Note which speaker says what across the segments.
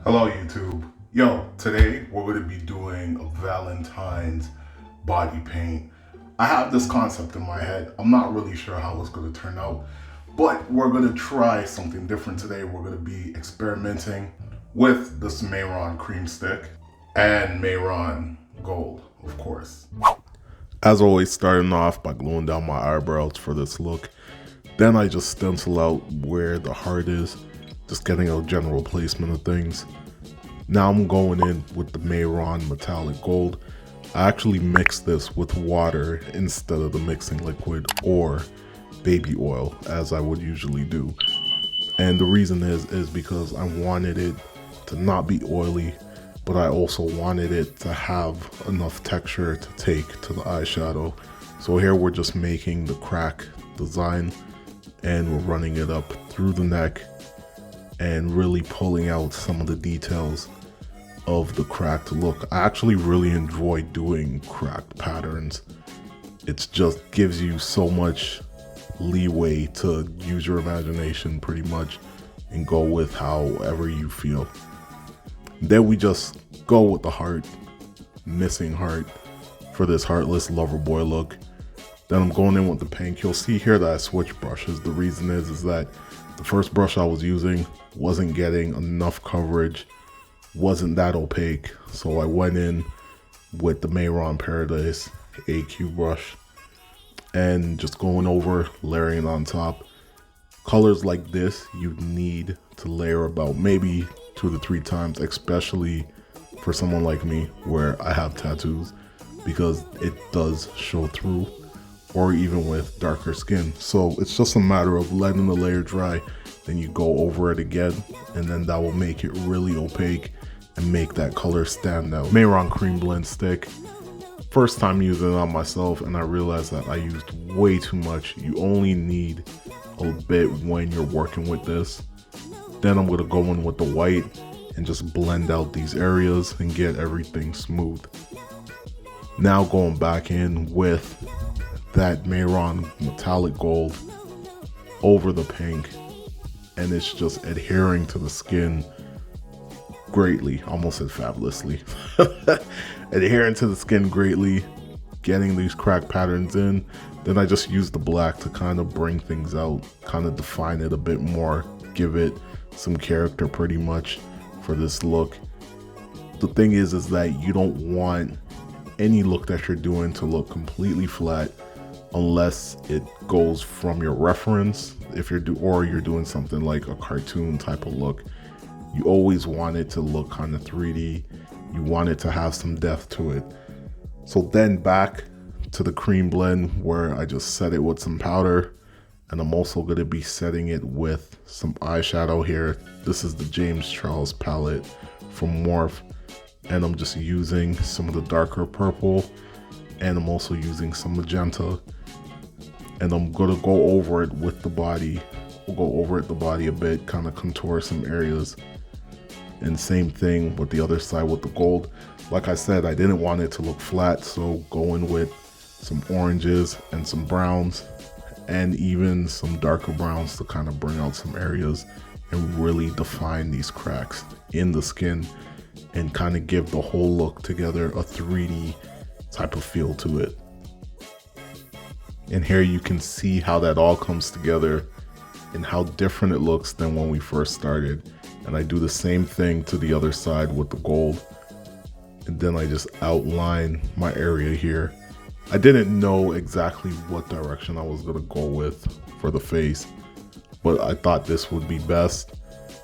Speaker 1: Hello YouTube. Yo, today we're going to be doing a Valentine's body paint. I have this concept in my head. I'm not really sure how it's going to turn out, but we're going to try something different today. We're going to be experimenting with this Mehron cream stick and Mehron Gold, of course. As always, starting off by gluing down my eyebrows for this look. Then I just stencil out where the heart is, just getting a general placement of things. Now I'm going in with the Mehron metallic gold. I actually mix this with water instead of the mixing liquid or baby oil as I would usually do. And the reason is because I wanted it to not be oily, but I also wanted it to have enough texture to take to the eyeshadow. So here we're just making the crack design and we're running it up through the neck and really pulling out some of the details of the cracked look. I actually really enjoy doing cracked patterns. It just gives you so much leeway to use your imagination pretty much and go with however you feel. Then we just go with the heart, missing heart for this heartless lover boy look. Then I'm going in with the pink. You'll see here that I switch brushes. The reason is that the first brush I was using wasn't getting enough coverage, wasn't that opaque. So I went in with the Mehron Paradise AQ brush and just going over, layering on top. Colors like this, you need to layer about maybe 2 to 3 times, especially for someone like me where I have tattoos, because it does show through, or even with darker skin. So it's just a matter of letting the layer dry, then you go over it again, and then that will make it really opaque and make that color stand out. Mehron cream blend stick. First time using it on myself, and I realized that I used way too much. You only need a bit when you're working with this. Then I'm gonna go in with the white and just blend out these areas and get everything smooth. Now going back in with that Mehron metallic gold over the pink, and it's just adhering to the skin greatly, almost said fabulously. Adhering to the skin greatly, getting these crack patterns in. Then I just use the black to kind of bring things out, kind of define it a bit more, give it some character pretty much for this look. The thing is that you don't want any look that you're doing to look completely flat unless it goes from your reference. If you're doing something like a cartoon type of look, you always want it to look kind of 3D. You want it to have some depth to it. So then back to the cream blend where I just set it with some powder, and I'm also going to be setting it with some eyeshadow here. This is the James Charles palette from Morphe, and I'm just using some of the darker purple, and I'm also using some magenta, and I'm going to go over it with the body. We'll go over it the body a bit, kind of contour some areas. And same thing with the other side with the gold. Like I said, I didn't want it to look flat, so going with some oranges and some browns and even some darker browns to kind of bring out some areas and really define these cracks in the skin and kind of give the whole look together a 3D type of feel to it. And here you can see how that all comes together and how different it looks than when we first started. And I do the same thing to the other side with the gold. And then I just outline my area here. I didn't know exactly what direction I was gonna go with for the face, but I thought this would be best.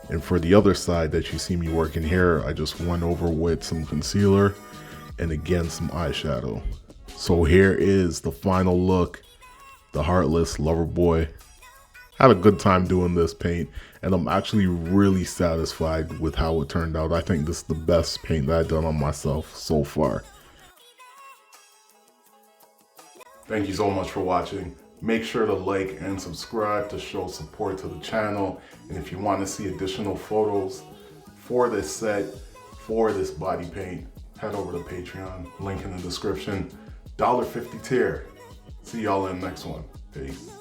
Speaker 1: And for the other side that you see me working here, I just went over with some concealer and again some eyeshadow. So here is the final look, the heartless lover boy. Had a good time doing this paint, and I'm actually really satisfied with how it turned out. I think this is the best paint that I've done on myself so far. Thank you so much for watching. Make sure to like and subscribe to show support to the channel. And if you want to see additional photos for this set, for this body paint, head over to Patreon, link in the description. $1.50 tier. See y'all in the next one. Peace.